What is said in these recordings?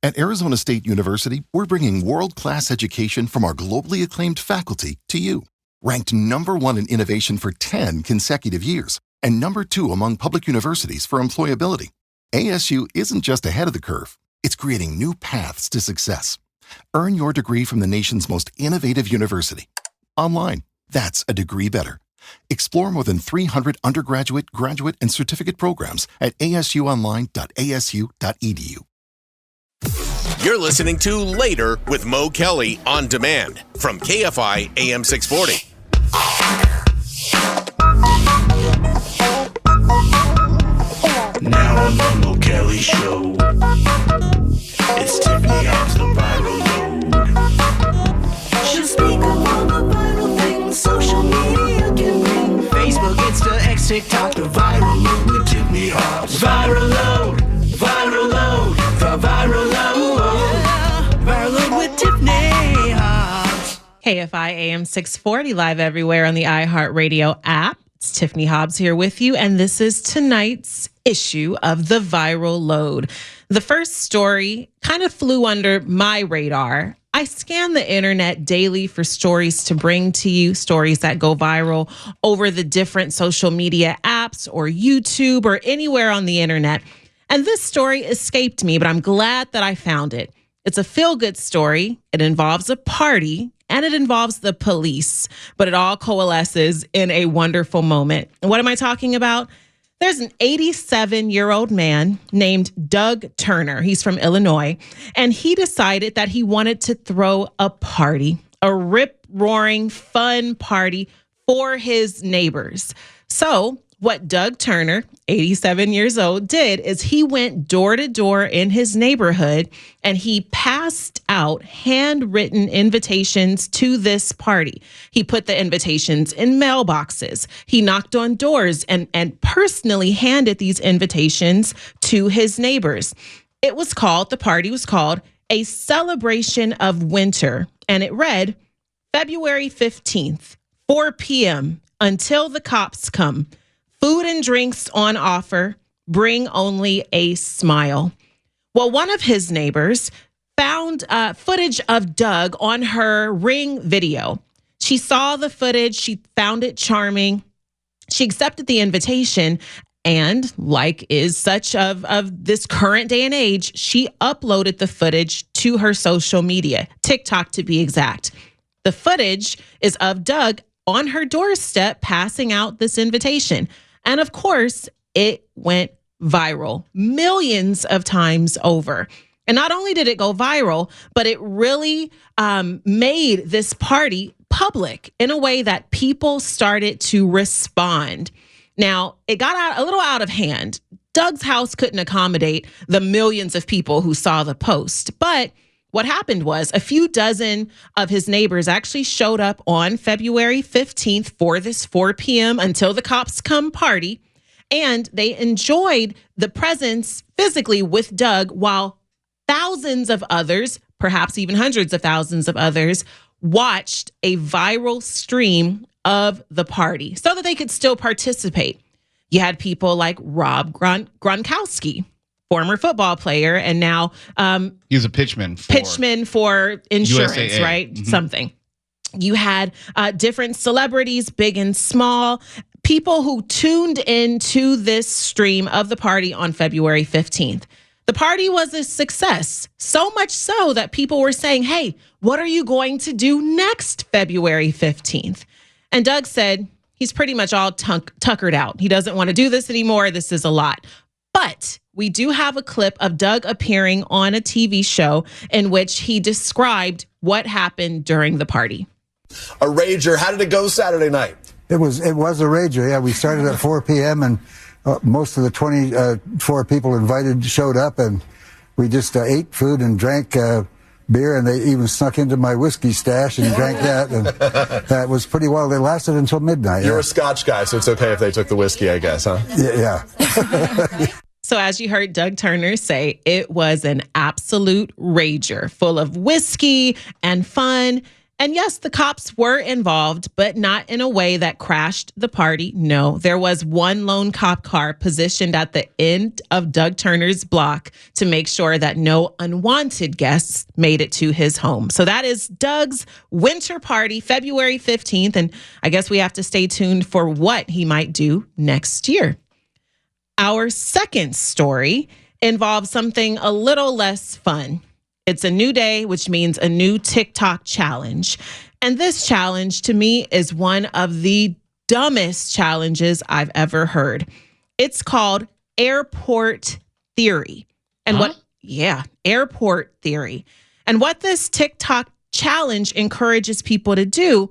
At Arizona State University, we're bringing world-class education from our globally acclaimed faculty to you. Ranked #1 in innovation for 10 consecutive years and #2 among public universities for employability. ASU isn't just ahead of the curve, it's creating new paths to success. Earn your degree from the nation's most innovative university. Online, that's a degree better. Explore more than 300 undergraduate, graduate, and certificate programs at asuonline.asu.edu. You're listening to Later with Mo Kelly on demand from KFI AM 640. Now on the Mo Kelly Show, it's Tiffany Hobbs, the viral load. She'll speak of all the viral things social media can bring. Facebook, Insta, X, TikTok, the viral load with Tiffany Hobbs. Viral load, viral load, the viral load. Viral load with Tiffany Hobbs. KFI AM 640 live everywhere on the iHeartRadio app. It's Tiffany Hobbs here with you, and this is tonight's issue of the Viral Load. The first story kind of flew under my radar. I scan the internet daily for stories to bring to you, stories that go viral over the different social media apps or YouTube or anywhere on the internet. And this story escaped me, but I'm glad that I found it. It's a feel-good story. It involves a party and it involves the police, but it all coalesces in a wonderful moment. And what am I talking about? There's an 87-year-old man named Doug Turner. He's from Illinois, and he decided that he wanted to throw a party, a rip-roaring, fun party for his neighbors. So what Doug Turner, 87 years old, did is he went door to door in his neighborhood and he passed out handwritten invitations to this party. He put the invitations in mailboxes. He knocked on doors and personally handed these invitations to his neighbors. The party was called A Celebration of Winter, and it read, February 15th, 4 p.m. until the cops come. Food and drinks on offer. Bring only a smile. Well, one of his neighbors found footage of Doug on her Ring video. She saw the footage. She found it charming. She accepted the invitation. And like is such of this current day and age, she uploaded the footage to her social media, TikTok to be exact. The footage is of Doug on her doorstep passing out this invitation. And of course, it went viral millions of times over. And not only did it go viral, but it really made this party public in a way that people started to respond. Now, it got a little out of hand. Doug's house couldn't accommodate the millions of people who saw the post. But what happened was a few dozen of his neighbors actually showed up on February 15th for this 4 p.m. until the cops come party. And they enjoyed the presence physically with Doug while thousands of others, perhaps even hundreds of thousands of others, watched a viral stream of the party so that they could still participate. You had people like Rob Gronkowski, former football player, and now he's a pitchman for insurance, USAA. right? Mm-hmm. Something. You had different celebrities, big and small, people who tuned into this stream of the party on February 15th. The party was a success, so much so that people were saying, hey, what are you going to do next February 15th? And Doug said he's pretty much all tuckered out. He doesn't want to do this anymore. This is a lot. But we do have a clip of Doug appearing on a TV show in which he described what happened during the party. A rager. How did it go Saturday night? It was a rager. Yeah, we started at 4 p.m. and most of the 24 people invited showed up, and we just ate food and drank beer, and they even snuck into my whiskey stash and drank that, and that was pretty well. They lasted until midnight. You're a Scotch guy, so it's okay if they took the whiskey, I guess, huh? Yeah. So as you heard Doug Turner say, it was an absolute rager, full of whiskey and fun. And yes, the cops were involved, but not in a way that crashed the party. No, there was one lone cop car positioned at the end of Doug Turner's block to make sure that no unwanted guests made it to his home. So that is Doug's winter party, February 15th. And I guess we have to stay tuned for what he might do next year. Our second story involves something a little less fun. It's a new day, which means a new TikTok challenge. And this challenge to me is one of the dumbest challenges I've ever heard. It's called airport theory. And airport theory. And what this TikTok challenge encourages people to do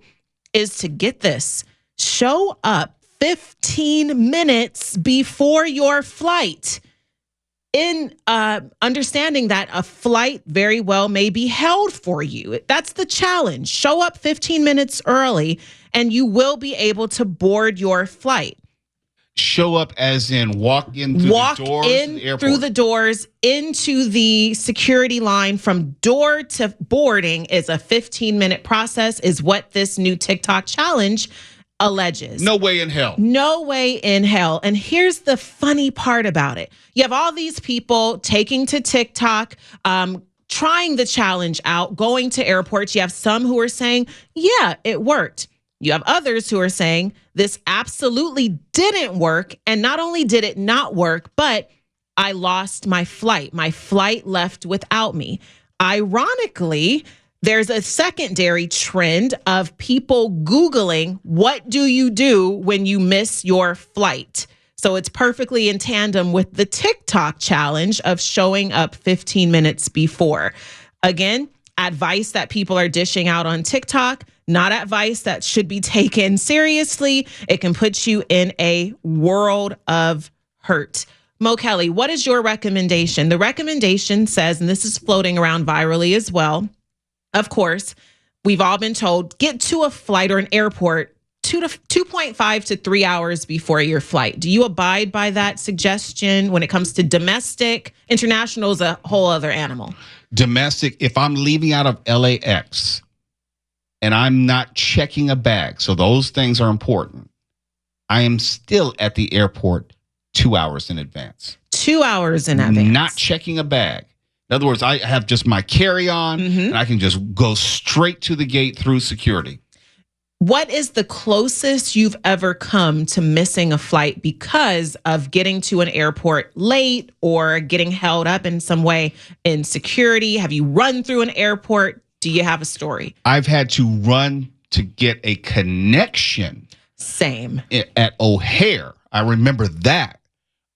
is to get this, show up 15 minutes before your flight. In understanding that a flight very well may be held for you. That's the challenge. Show up 15 minutes early and you will be able to board your flight. Show up as in walk in through the doors of the airport. Through the doors into the security line from door to boarding is a 15-minute process, is what this new TikTok challenge alleges. No way in hell. No way in hell. And here's the funny part about it. You have all these people taking to TikTok, trying the challenge out, going to airports. You have some who are saying, yeah, it worked. You have others who are saying this absolutely didn't work. And not only did it not work, but I lost my flight. My flight left without me. Ironically, there's a secondary trend of people Googling, what do you do when you miss your flight? So it's perfectly in tandem with the TikTok challenge of showing up 15 minutes before. Again, advice that people are dishing out on TikTok, not advice that should be taken seriously. It can put you in a world of hurt. Mo Kelly, what is your recommendation? The recommendation says, and this is floating around virally as well, of course, we've all been told, get to a flight or an airport 2.5 to 3 hours before your flight. Do you abide by that suggestion when it comes to domestic? International is a whole other animal. Domestic, if I'm leaving out of LAX and I'm not checking a bag, so those things are important, I am still at the airport 2 hours in advance. 2 hours in advance. Not checking a bag. In other words, I have just my carry-on and I can just go straight to the gate through security. What is the closest you've ever come to missing a flight because of getting to an airport late or getting held up in some way in security? Have you run through an airport? Do you have a story? I've had to run to get a connection. Same. At O'Hare. I remember that.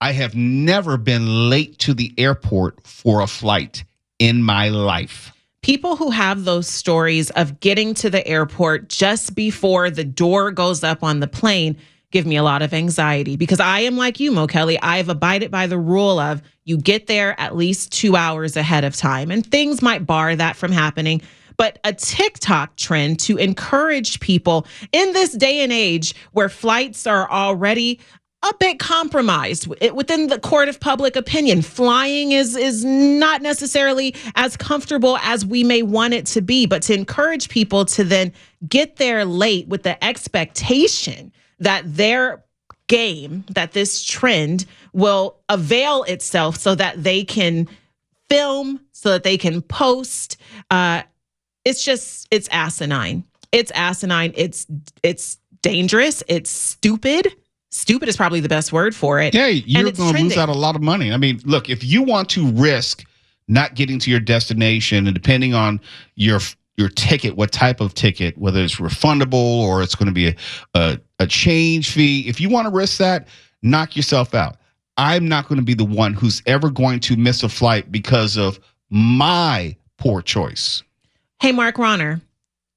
I have never been late to the airport for a flight in my life. People who have those stories of getting to the airport just before the door goes up on the plane give me a lot of anxiety because I am like you, Mo Kelly. I've abided by the rule of you get there at least 2 hours ahead of time, and things might bar that from happening. But a TikTok trend to encourage people in this day and age where flights are already a bit compromised within the court of public opinion. Flying is not necessarily as comfortable as we may want it to be, but to encourage people to then get there late with the expectation that their game, that this trend will avail itself so that they can film, so that they can post. It's asinine. It's asinine. It's dangerous. It's stupid. Stupid is probably the best word for it. Yeah, you're going to lose out a lot of money. I mean, look, if you want to risk not getting to your destination, and depending on your ticket, what type of ticket, whether it's refundable or it's going to be a change fee, if you want to risk that, knock yourself out. I'm not going to be the one who's ever going to miss a flight because of my poor choice. Hey, Mark Ronner,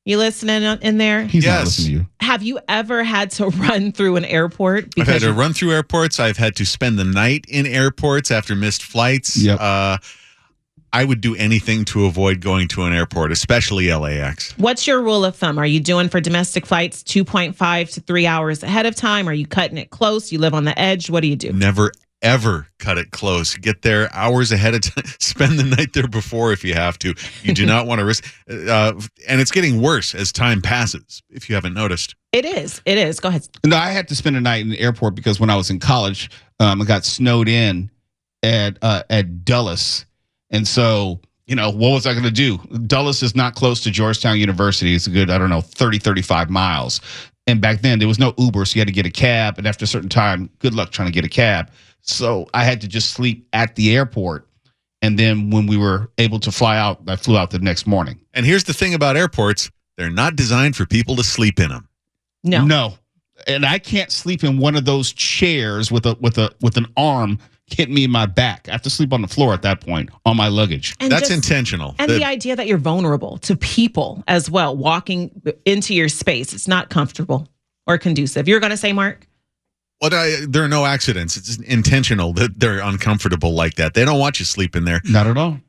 you listening in there? He's not listening to you. Have you ever had to run through an airport? I've had to run through airports. I've had to spend the night in airports after missed flights. Yep. I would do anything to avoid going to an airport, especially LAX. What's your rule of thumb? Are you doing for domestic flights 2.5 to 3 hours ahead of time? Are you cutting it close? You live on the edge? What do you do? Never, ever cut it close. Get there hours ahead of time. Spend the night there before if you have to. You do not want to risk. And it's getting worse as time passes, if you haven't noticed. It is. It is. Go ahead. No, I had to spend a night in the airport because when I was in college, I got snowed in at Dulles. And so, what was I going to do? Dulles is not close to Georgetown University. It's a good, 30, 35 miles. And back then there was no Uber, so you had to get a cab. And after a certain time, good luck trying to get a cab. So I had to just sleep at the airport. And then when we were able to fly out, I flew out the next morning. And here's the thing about airports. They're not designed for people to sleep in them. No. And I can't sleep in one of those chairs with an arm hitting me in my back. I have to sleep on the floor at that point on my luggage. And that's intentional. And the idea that you're vulnerable to people as well, walking into your space, it's not comfortable or conducive. You're going to say, Mark? Well, there are no accidents. It's intentional that they're uncomfortable like that. They don't want you sleeping there. Not at all.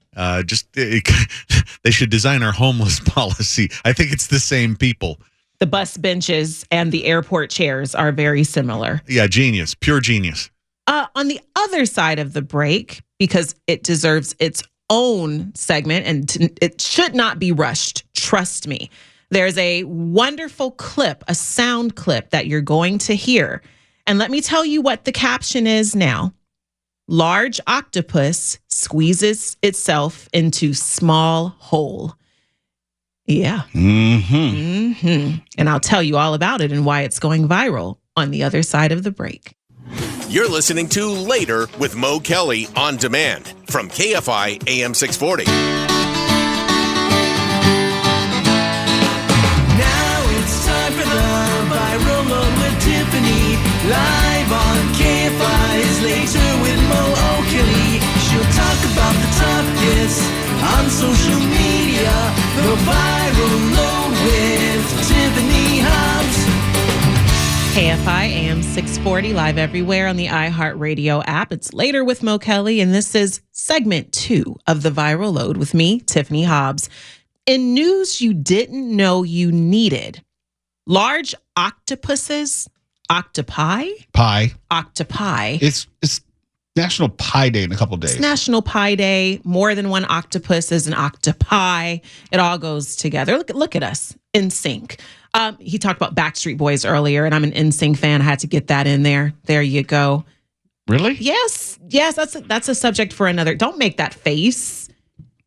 They should design our homeless policy. I think it's the same people. The bus benches and the airport chairs are very similar. Yeah, genius. Pure genius. On the other side of the break, because it deserves its own segment and it should not be rushed, trust me. There's a wonderful clip, a sound clip that you're going to hear. And let me tell you what the caption is now. Large octopus squeezes itself into small hole. Yeah. And I'll tell you all about it and why it's going viral on the other side of the break. You're listening to Later with Mo Kelly on demand from KFI AM 640. Now it's time for the viral load with Tiffany. Live on KFI's Later with Mo Kelly. She'll talk about the topics on social media. The viral load with Tiffany Hobbs. KFI AM 640 live everywhere on the iHeartRadio app. It's Later with Mo Kelly, and this is segment 2 of the viral load with me, Tiffany Hobbs. In news you didn't know you needed, large octopuses, octopi. It's National Pie Day in a couple of days. It's National Pie Day. More than one octopus is an octopi. It all goes together. Look at us in sync. He talked about Backstreet Boys earlier, and I'm an NSYNC fan. I had to get that in there. There you go. Really? Yes. That's a subject for another. Don't make that face.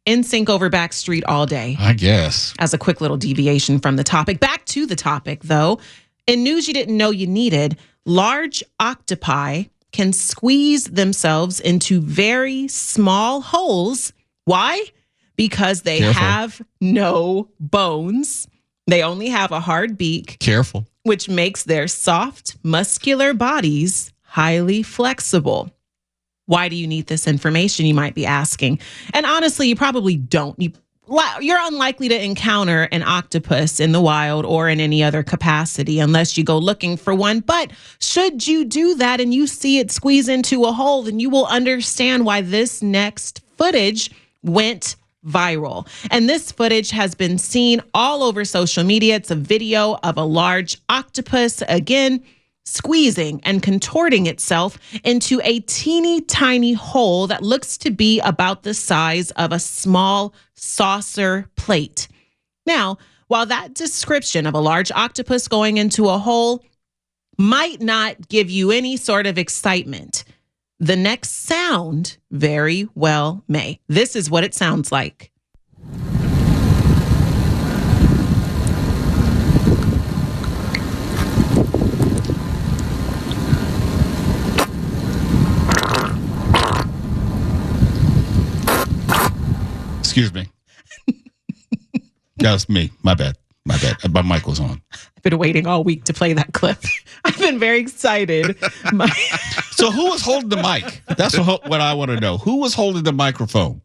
NSYNC over Backstreet all day. I guess. As a quick little deviation from the topic. Back to the topic, though. In news you didn't know you needed, large octopi can squeeze themselves into very small holes. Why? Because they have no bones. They only have a hard beak. Careful. Which makes their soft, muscular bodies highly flexible. Why do you need this information, you might be asking? And honestly, you probably don't. You're unlikely to encounter an octopus in the wild or in any other capacity unless you go looking for one. But should you do that and you see it squeeze into a hole, then you will understand why this next footage went viral. And this footage has been seen all over social media. It's a video of a large octopus, again, squeezing and contorting itself into a teeny tiny hole that looks to be about the size of a small saucer plate. Now, while that description of a large octopus going into a hole might not give you any sort of excitement, the next sound very well may. This is what it sounds like. Excuse me. That was me. My bad. My mic was on. I've been waiting all week to play that clip. I've been very excited. So who was holding the mic? That's what I want to know. Who was holding the microphone?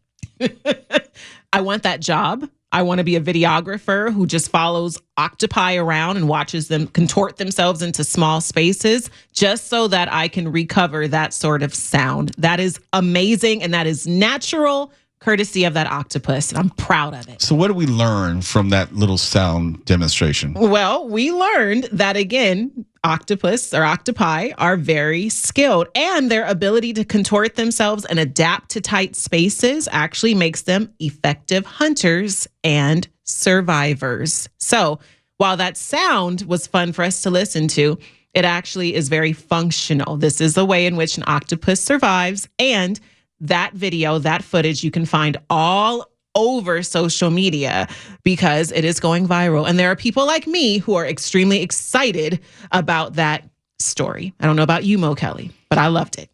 I want that job. I want to be a videographer who just follows octopi around and watches them contort themselves into small spaces just so that I can recover that sort of sound. That is amazing, and that is natural, courtesy of that octopus, and I'm proud of it. So what did we learn from that little sound demonstration? Well, we learned that, again, octopus or octopi are very skilled, and their ability to contort themselves and adapt to tight spaces actually makes them effective hunters and survivors. So while that sound was fun for us to listen to, it actually is very functional. This is the way in which an octopus survives, and that video, that footage, you can find all over social media because it is going viral. And there are people like me who are extremely excited about that story. I don't know about you, Mo Kelly, but I loved it.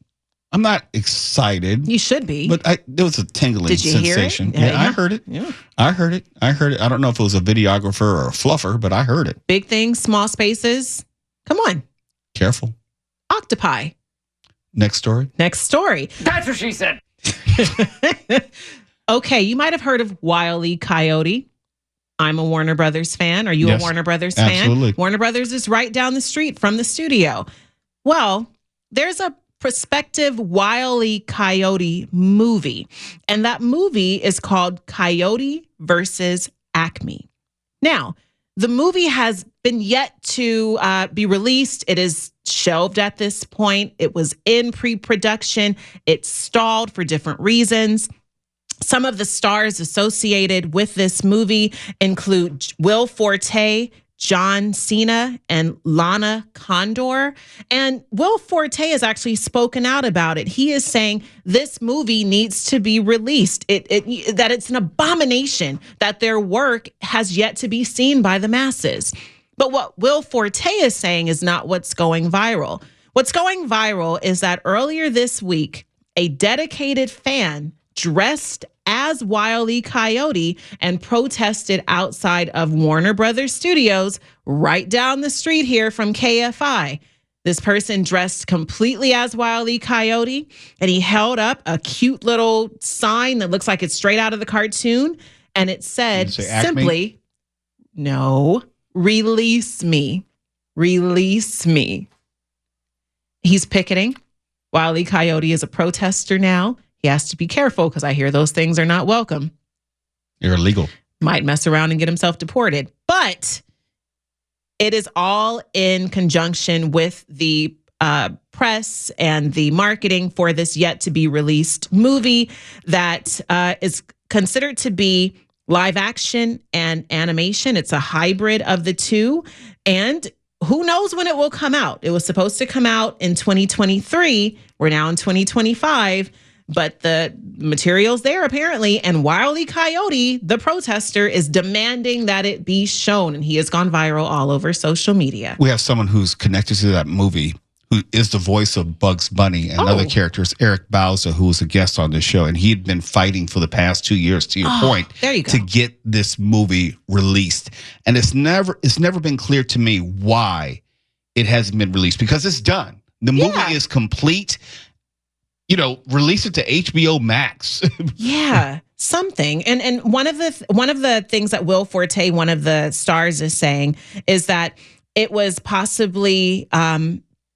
I'm not excited. You should be. But there was a tingling Did you sensation. hear it? Yeah, I heard it. Yeah. I heard it. I don't know if it was a videographer or a fluffer, but I heard it. Big things, small spaces. Come on. Careful. Octopi. Next story. That's what she said. Okay, you might have heard of Wile E. Coyote. I'm a Warner Brothers fan. Are you Yes, a Warner Brothers fan? absolutely. Warner Brothers is right down the street from the studio. Well, there's a prospective Wile E. Coyote movie, and that movie is called Coyote versus Acme. Now, the movie has been yet to be released. It is shelved at this point. It was in pre-production. It stalled for different reasons. Some of the stars associated with this movie include Will Forte, John Cena, and Lana Condor. And Will Forte has actually spoken out about it. He is saying this movie needs to be released. That it's an abomination that their work has yet to be seen by the masses. But what Will Forte is saying is not what's going viral. What's going viral is that earlier this week, a dedicated fan dressed as Wile E. Coyote and protested outside of Warner Brothers Studios right down the street here from KFI. This person dressed completely as Wile E. Coyote, and he held up a cute little sign that looks like it's straight out of the cartoon, and it said simply, "No, release me. Release me." He's picketing. Wile E. Coyote is a protester now. He has to be careful because I hear those things are not welcome. You're illegal. Might mess around and get himself deported. But it is all in conjunction with the press and the marketing for this yet to be released movie that is considered to be live action and animation. It's a hybrid of the two. And who knows when it will come out? It was supposed to come out in 2023. We're now in 2025. But the material's there apparently, and Wile E. Coyote, the protester, is demanding that it be shown, and he has gone viral all over social media. We have someone who's connected to that movie who is the voice of Bugs Bunny and other characters, Eric Bauza, who was a guest on this show, and he'd been fighting for the past 2 years, to your point, there you go, to get this movie released. And it's never been clear to me why it hasn't been released, because it's done. The movie is complete. You know, release it to HBO Max. Yeah, something. And one of the things that Will Forte, one of the stars, is saying is that it was possibly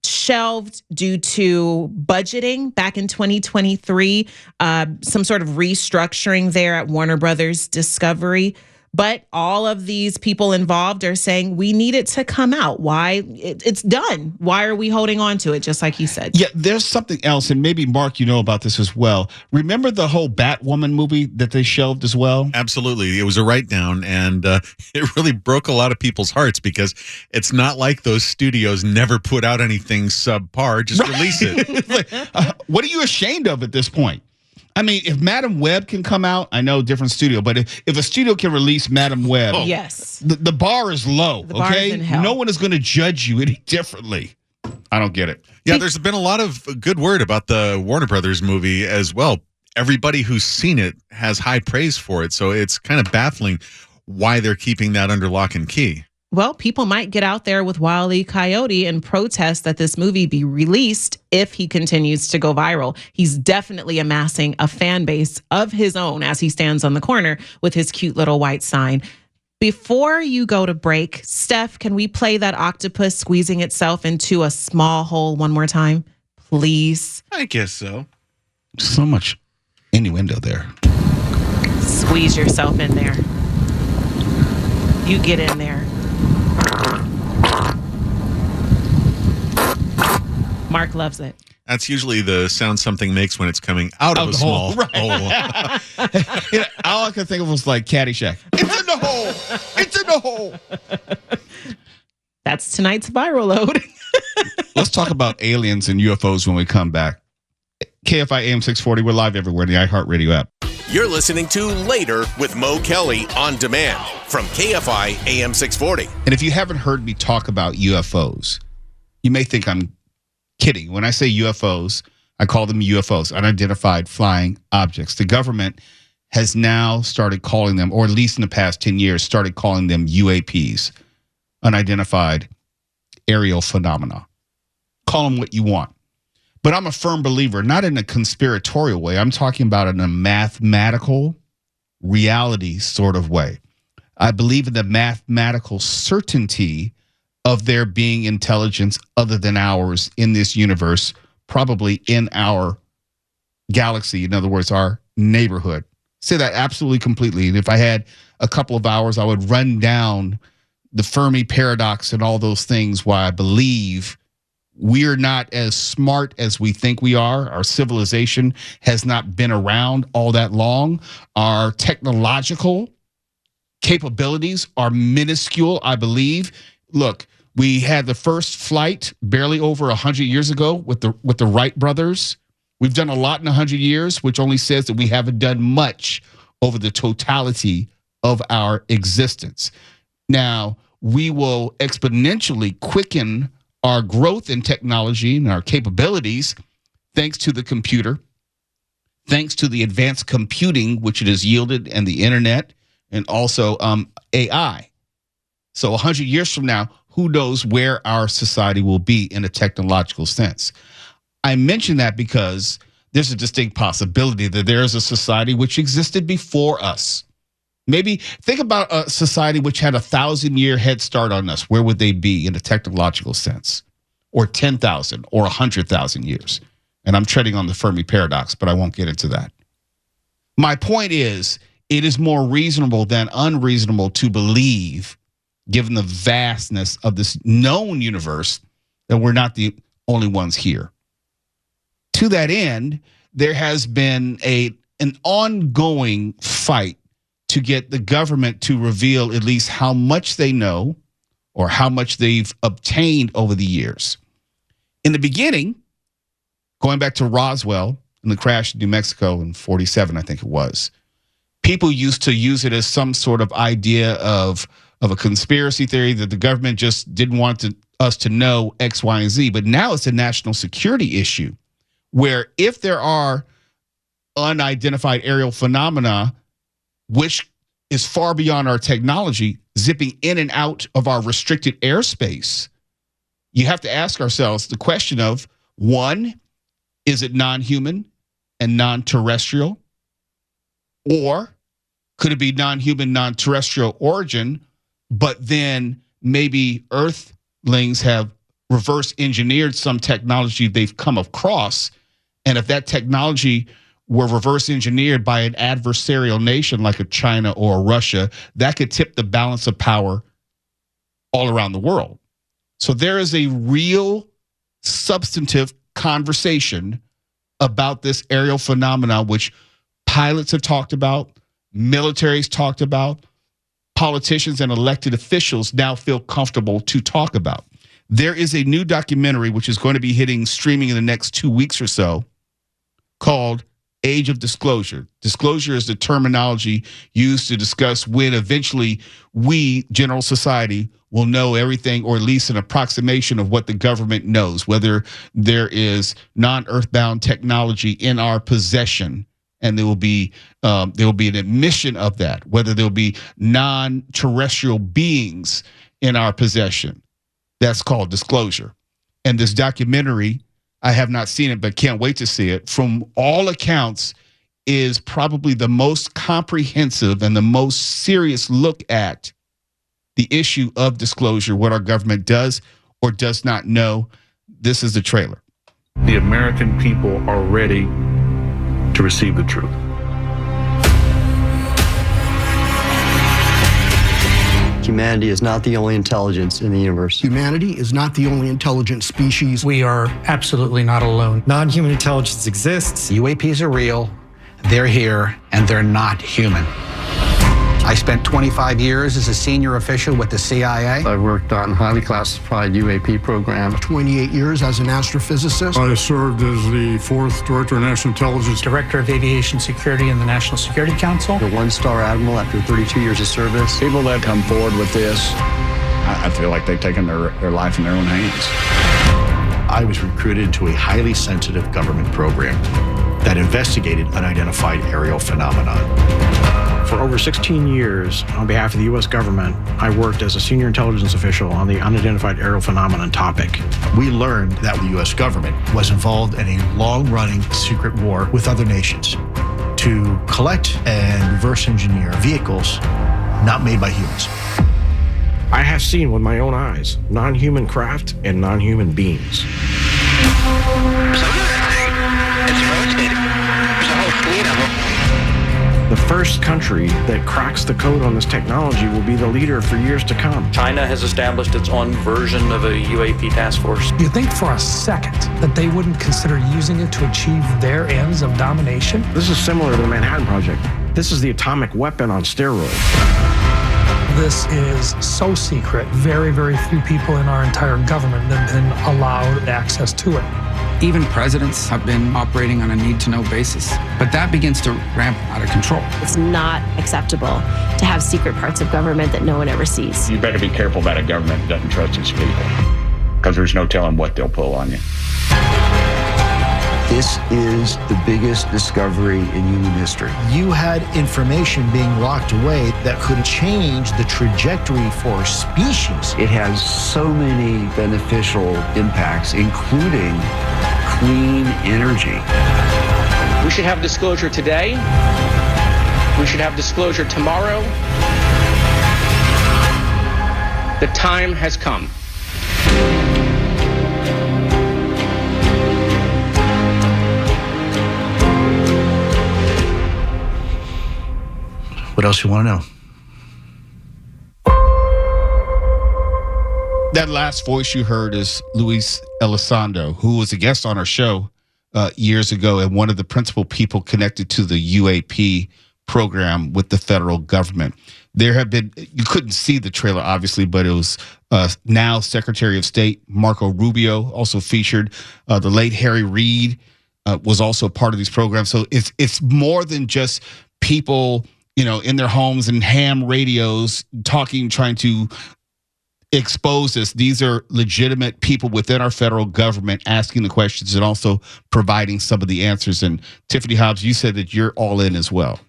shelved due to budgeting back in 2023, some sort of restructuring there at Warner Brothers Discovery. But all of these people involved are saying we need it to come out. Why? It's done. Why are we holding on to it? Just like he said. Yeah, there's something else. And maybe, Mark, you know about this as well. Remember the whole Batwoman movie that they shelved as well? Absolutely. It was a write down, and it really broke a lot of people's hearts because it's not like those studios never put out anything subpar. Just release it. What are you ashamed of at this point? I mean, if Madam Web can come out, I know different studio, but if a studio can release Madam Web, yes, the bar is low, the bar is in hell. No one is going to judge you any differently. I don't get it. Yeah, there's been a lot of good word about the Warner Brothers movie as well. Everybody who's seen it has high praise for it, so it's kind of baffling why they're keeping that under lock and key. Well, people might get out there with Wile E. Coyote and protest that this movie be released if he continues to go viral. He's definitely amassing a fan base of his own as he stands on the corner with his cute little white sign. Before you go to break, Steph, can we play that octopus squeezing itself into a small hole one more time, please? I guess so. So much innuendo there. Squeeze yourself in there. You get in there. Mark loves it. That's usually the sound something makes when it's coming out of a small hole. All I could think of was like Caddyshack. It's in the hole. It's in the hole. That's tonight's viral load. Let's talk about aliens and UFOs when we come back. KFI AM 640. We're live everywhere in the iHeartRadio app. You're listening to Later with Mo Kelly on demand from KFI AM 640. And if you haven't heard me talk about UFOs, you may think I'm kidding. When I say UFOs, I call them UFOs, unidentified flying objects. The government has now started calling them, or at least in the past 10 years, started calling them UAPs, unidentified aerial phenomena. Call them what you want. But I'm a firm believer, not in a conspiratorial way. I'm talking about in a mathematical reality sort of way. I believe in the mathematical certainty of there being intelligence other than ours in this universe, probably in our galaxy. In other words, our neighborhood. Say that absolutely completely. And if I had a couple of hours, I would run down the Fermi paradox and all those things why I believe we're not as smart as we think we are. Our civilization has not been around all that long. Our technological capabilities are minuscule, I believe. Look, we had the first flight barely over 100 years ago with the Wright brothers. We've done a lot in 100 years, which only says that we haven't done much over the totality of our existence. Now, we will exponentially quicken our growth in technology and our capabilities thanks to the computer, thanks to the advanced computing, which it has yielded, and the internet, and also AI. So 100 years from now, who knows where our society will be in a technological sense. I mention that because there's a distinct possibility that there is a society which existed before us. Maybe think about a society which had 1,000-year head start on us. Where would they be in a technological sense? Or 10,000 or 100,000 years? And I'm treading on the Fermi paradox, but I won't get into that. My point is, it is more reasonable than unreasonable to believe, given the vastness of this known universe, that we're not the only ones here. To that end, there has been an ongoing fight to get the government to reveal at least how much they know or how much they've obtained over the years. In the beginning, going back to Roswell and the crash in New Mexico in 47, I think it was, people used to use it as some sort of idea of a conspiracy theory that the government just didn't want us to know X, Y, and Z. But now it's a national security issue where if there are unidentified aerial phenomena, which is far beyond our technology, zipping in and out of our restricted airspace, you have to ask ourselves the question of, one, is it non-human and non-terrestrial? Or could it be non-human, non-terrestrial origin, but then maybe Earthlings have reverse engineered some technology they've come across, and if that technology were reverse engineered by an adversarial nation like a China or a Russia, that could tip the balance of power all around the world. So there is a real substantive conversation about this aerial phenomena, which pilots have talked about, military's talked about, politicians and elected officials now feel comfortable to talk about. There is a new documentary which is going to be hitting streaming in the next 2 weeks or so called Age of Disclosure. Disclosure is the terminology used to discuss when eventually we, general society, will know everything, or at least an approximation of what the government knows, whether there is non-earthbound technology in our possession, and there will be an admission of that, whether there will be non-terrestrial beings in our possession. That's called disclosure. And this documentary, I have not seen it, but can't wait to see it. From all accounts, is probably the most comprehensive and the most serious look at the issue of disclosure, what our government does or does not know. This is the trailer. The American people are ready to receive the truth. humanity is not the only intelligence in the universe. Humanity is not the only intelligent species. We are absolutely not alone. Non-human intelligence exists. UAPs are real, they're here, and they're not human. I spent 25 years as a senior official with the CIA. I worked on highly classified UAP programs. 28 years as an astrophysicist. I served as the 4th Director of National Intelligence. Director of Aviation Security in the National Security Council. The one-star admiral after 32 years of service. People that come forward with this, I feel like they've taken their life in their own hands. I was recruited to a highly sensitive government program that investigated unidentified aerial phenomenon. For over 16 years, on behalf of the U.S. government, I worked as a senior intelligence official on the unidentified aerial phenomenon topic. We learned that the U.S. government was involved in a long-running secret war with other nations to collect and reverse engineer vehicles not made by humans. I have seen with my own eyes non-human craft and non-human beings. The first country that cracks the code on this technology will be the leader for years to come. China has established its own version of a UAP task force. You think for a second that they wouldn't consider using it to achieve their ends of domination? This is similar to the Manhattan Project. This is the atomic weapon on steroids. This is so secret, very, very few people in our entire government have been allowed access to it. Even presidents have been operating on a need-to-know basis, but that begins to ramp out of control. It's not acceptable to have secret parts of government that no one ever sees. You better be careful about a government that doesn't trust its people, because there's no telling what they'll pull on you. This is the biggest discovery in human history. You had information being locked away that could change the trajectory for a species. It has so many beneficial impacts, including clean energy. We should have disclosure today. We should have disclosure tomorrow. The time has come. What else you want to know? That last voice you heard is Luis Elizondo, who was a guest on our show years ago and one of the principal people connected to the UAP program with the federal government. There have been, you couldn't see the trailer, obviously, but it was now Secretary of State Marco Rubio also featured. The late Harry Reid was also part of these programs. So it's more than just people, you know, in their homes and ham radios talking, trying to expose this. These are legitimate people within our federal government asking the questions and also providing some of the answers. And Tiffany Hobbs, you said that you're all in as well.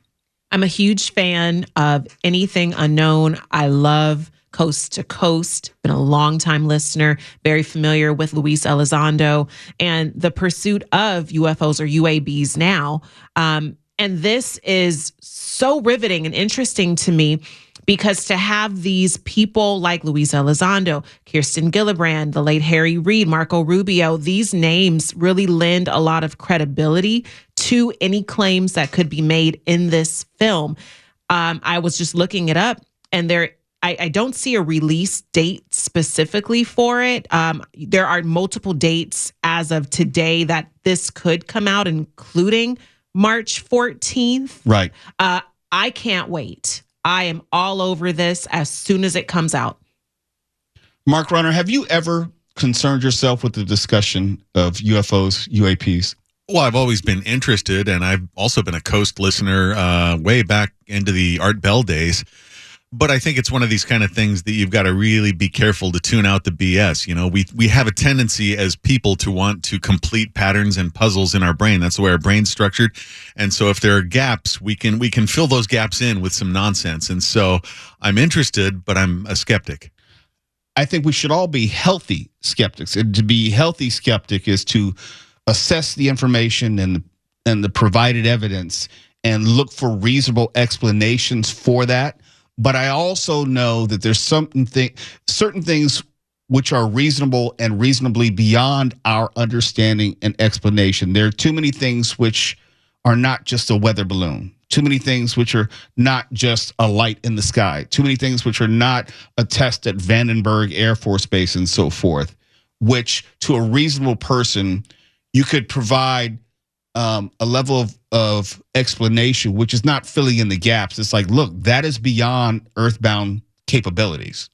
I'm a huge fan of anything unknown. I love Coast to Coast. Been a long-time listener, very familiar with Luis Elizondo and the pursuit of UFOs or UABs now. And this is so riveting and interesting to me because to have these people like Luis Elizondo, Kirsten Gillibrand, the late Harry Reid, Marco Rubio, these names really lend a lot of credibility to any claims that could be made in this film. I was just looking it up and I don't see a release date specifically for it. There are multiple dates as of today that this could come out, including March 14th. Right. I can't wait. I am all over this as soon as it comes out. Mark Runner, have you ever concerned yourself with the discussion of UFOs, UAPs? Well, I've always been interested, and I've also been a Coast listener way back into the Art Bell days. But I think it's one of these kind of things that you've got to really be careful to tune out the BS. You know, we have a tendency as people to want to complete patterns and puzzles in our brain. That's the way our brain's structured. And so if there are gaps, we can fill those gaps in with some nonsense. And so I'm interested, but I'm a skeptic. I think we should all be healthy skeptics. And to be healthy skeptic is to assess the information and the provided evidence and look for reasonable explanations for that. But I also know that there's certain things which are reasonable and reasonably beyond our understanding and explanation. There are too many things which are not just a weather balloon. Too many things which are not just a light in the sky. Too many things which are not a test at Vandenberg Air Force Base and so forth, which to a reasonable person, you could provide a level of explanation, which is not filling in the gaps. It's like, look, that is beyond earthbound capabilities.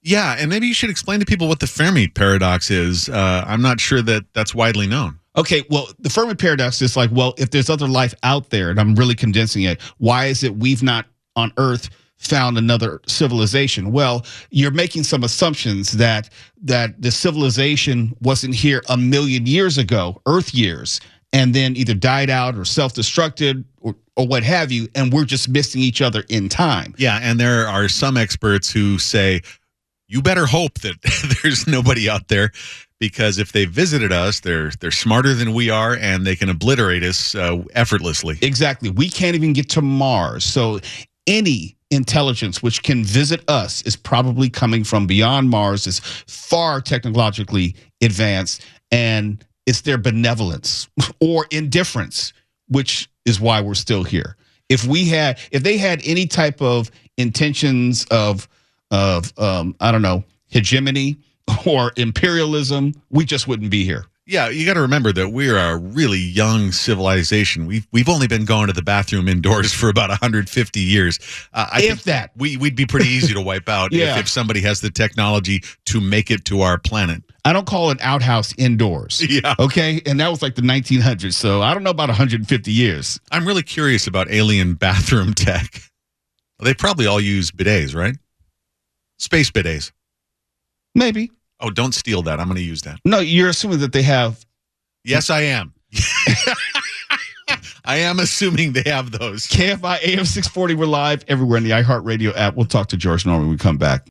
Yeah, and maybe you should explain to people what the Fermi paradox is. I'm not sure that that's widely known. Okay, well, the Fermi paradox is like, well, if there's other life out there, and I'm really condensing it, why is it we've not on Earth found another civilization? Well, you're making some assumptions that the civilization wasn't here a million years ago, Earth years, and then either died out or self-destructed or what have you, and we're just missing each other in time. Yeah, and there are some experts who say, you better hope that there's nobody out there, because if they visited us, they're smarter than we are, and they can obliterate us effortlessly. Exactly. We can't even get to Mars. So any intelligence which can visit us is probably coming from beyond Mars, is far technologically advanced, and it's their benevolence or indifference, which is why we're still here. If they had any type of intentions of I don't know, hegemony or imperialism, we just wouldn't be here. Yeah, you got to remember that we're a really young civilization. We've only been going to the bathroom indoors for about 150 years. We'd be pretty easy to wipe out if somebody has the technology to make it to our planet. I don't call an outhouse indoors. Yeah. Okay, and that was like the 1900s, so I don't know about 150 years. I'm really curious about alien bathroom tech. They probably all use bidets, right? Space bidets. Maybe. Oh, don't steal that. I'm going to use that. No, you're assuming that they have. Yes, I am. I am assuming they have those. KFI AM 640, we're live everywhere in the iHeartRadio app. We'll talk to George Norman when we come back.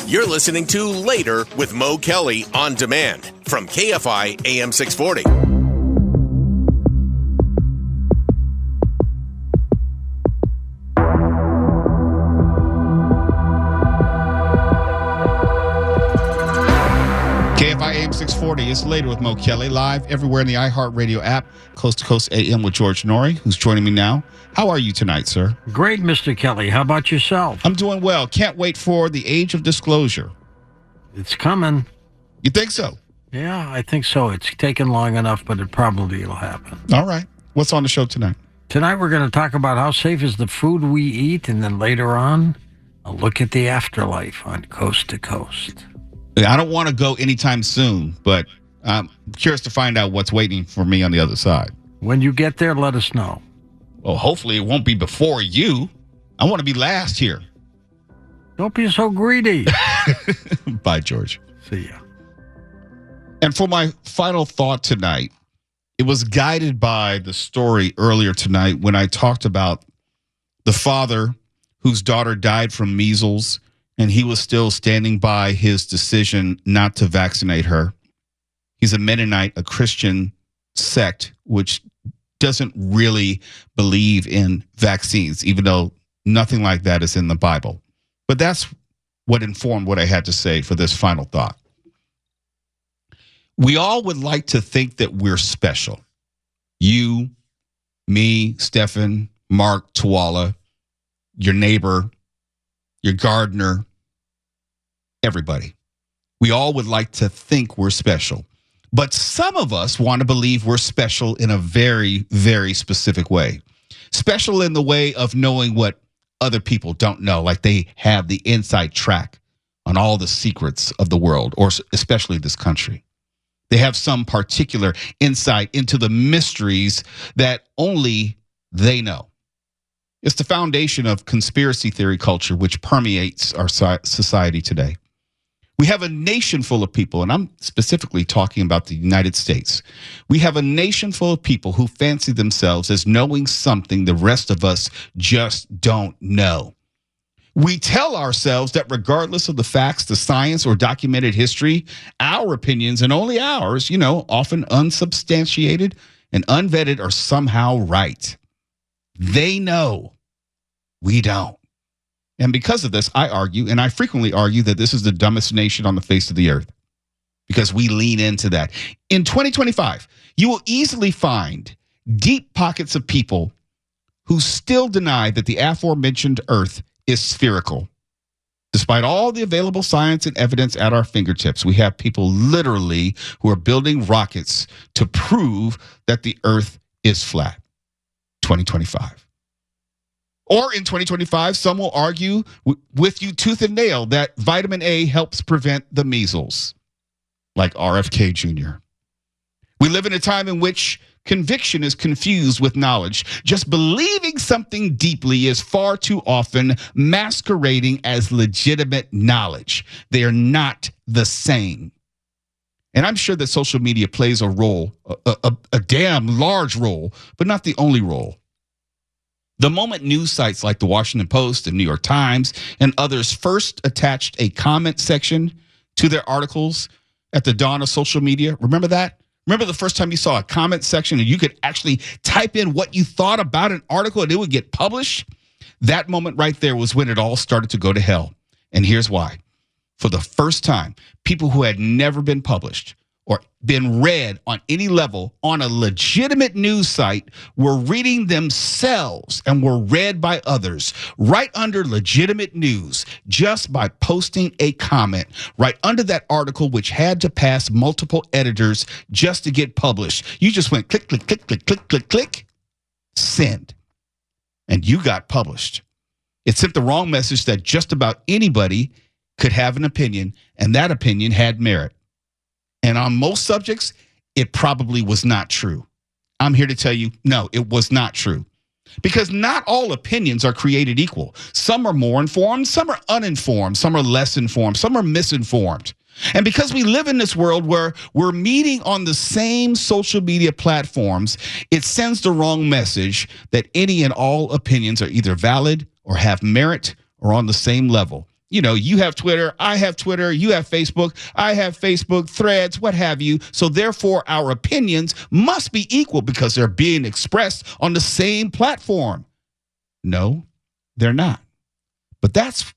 You're listening to Later with Mo Kelly on demand from KFI AM 640. KFI AM 640 is Later with Mo Kelly, live everywhere in the iHeartRadio app, Coast to Coast AM with George Norrie, who's joining me now. How are you tonight, sir? Great, Mr. Kelly. How about yourself? I'm doing well. Can't wait for the age of disclosure. It's coming. You think so? Yeah, I think so. It's taken long enough, but it probably will happen. All right. What's on the show tonight? Tonight we're going to talk about how safe is the food we eat, and then later on, a look at the afterlife on Coast to Coast. I don't want to go anytime soon, but I'm curious to find out what's waiting for me on the other side. When you get there, let us know. Well, hopefully it won't be before you. I want to be last here. Don't be so greedy. Bye, George. See ya. And for my final thought tonight, it was guided by the story earlier tonight when I talked about the father whose daughter died from measles, and he was still standing by his decision not to vaccinate her. He's a Mennonite, a Christian sect, which doesn't really believe in vaccines, even though nothing like that is in the Bible. But that's what informed what I had to say for this final thought. We all would like to think that we're special. You, me, Stefan, Mark, Tuala, your neighbor, your gardener, everybody. We all would like to think we're special. But some of us want to believe we're special in a very, very specific way. Special in the way of knowing what other people don't know, like they have the inside track on all the secrets of the world, or especially this country. They have some particular insight into the mysteries that only they know. It's the foundation of conspiracy theory culture, which permeates our society today. We have a nation full of people, and I'm specifically talking about the United States. We have a nation full of people who fancy themselves as knowing something the rest of us just don't know. We tell ourselves that regardless of the facts, the science, or documented history, our opinions, and only ours, often unsubstantiated and unvetted, are somehow right. They know. We don't. And because of this, I argue, and I frequently argue, that this is the dumbest nation on the face of the earth, because we lean into that. In 2025, you will easily find deep pockets of people who still deny that the aforementioned Earth is spherical. Despite all the available science and evidence at our fingertips, we have people literally who are building rockets to prove that the Earth is flat. 2025. Or in 2025, some will argue with you tooth and nail that vitamin A helps prevent the measles, like RFK Jr. We live in a time in which conviction is confused with knowledge. Just believing something deeply is far too often masquerading as legitimate knowledge. They are not the same. And I'm sure that social media plays a role, a damn large role, but not the only role. The moment news sites like the Washington Post and New York Times and others first attached a comment section to their articles at the dawn of social media, remember that? Remember the first time you saw a comment section and you could actually type in what you thought about an article and it would get published? That moment right there was when it all started to go to hell. And here's why. For the first time, people who had never been published or been read on any level on a legitimate news site were reading themselves and were read by others right under legitimate news just by posting a comment right under that article, which had to pass multiple editors just to get published. You just went click, click, click, click, click, click, click, send, and you got published. It sent the wrong message that just about anybody could have an opinion, and that opinion had merit. And on most subjects, it probably was not true. I'm here to tell you, no, it was not true. Because not all opinions are created equal. Some are more informed, some are uninformed, some are less informed, some are misinformed. And because we live in this world where we're meeting on the same social media platforms, it sends the wrong message that any and all opinions are either valid or have merit or on the same level. You know, you have Twitter, I have Twitter, you have Facebook, I have Facebook, Threads, what have you. So therefore, our opinions must be equal because they're being expressed on the same platform. No, they're not. But that's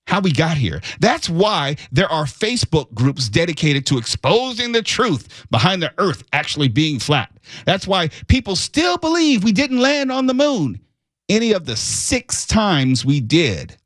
how we got here. That's why there are Facebook groups dedicated to exposing the truth behind the Earth actually being flat. That's why people still believe we didn't land on the moon any of the 6 times we did.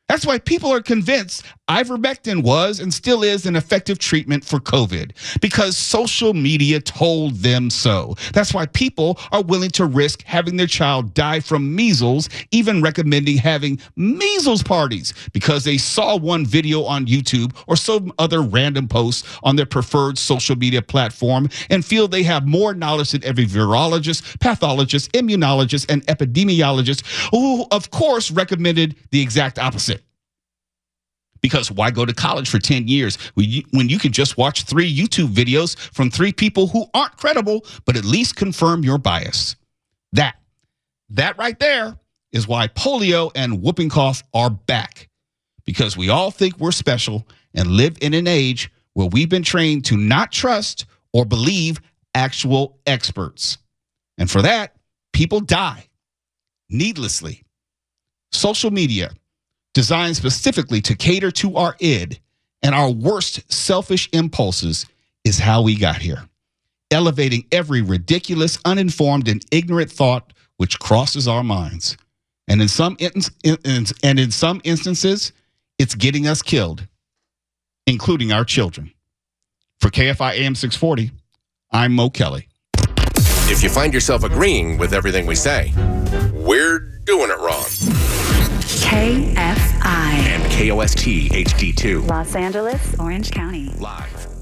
That's why people are convinced ivermectin was and still is an effective treatment for COVID because social media told them so. That's why people are willing to risk having their child die from measles, even recommending having measles parties because they saw one video on YouTube or some other random post on their preferred social media platform and feel they have more knowledge than every virologist, pathologist, immunologist, and epidemiologist who, of course, recommended the exact opposite. Because why go to college for 10 years when you can just watch 3 YouTube videos from 3 people who aren't credible, but at least confirm your bias? That right there is why polio and whooping cough are back. Because we all think we're special and live in an age where we've been trained to not trust or believe actual experts. And for that, people die needlessly. Social media, designed specifically to cater to our id and our worst selfish impulses, is how we got here. Elevating every ridiculous, uninformed, and ignorant thought which crosses our minds. And in some instances, it's getting us killed, including our children. For KFI AM 640, I'm Mo Kelly. If you find yourself agreeing with everything we say, we're doing it wrong. KFI and KOST HD2. Los Angeles, Orange County. Live.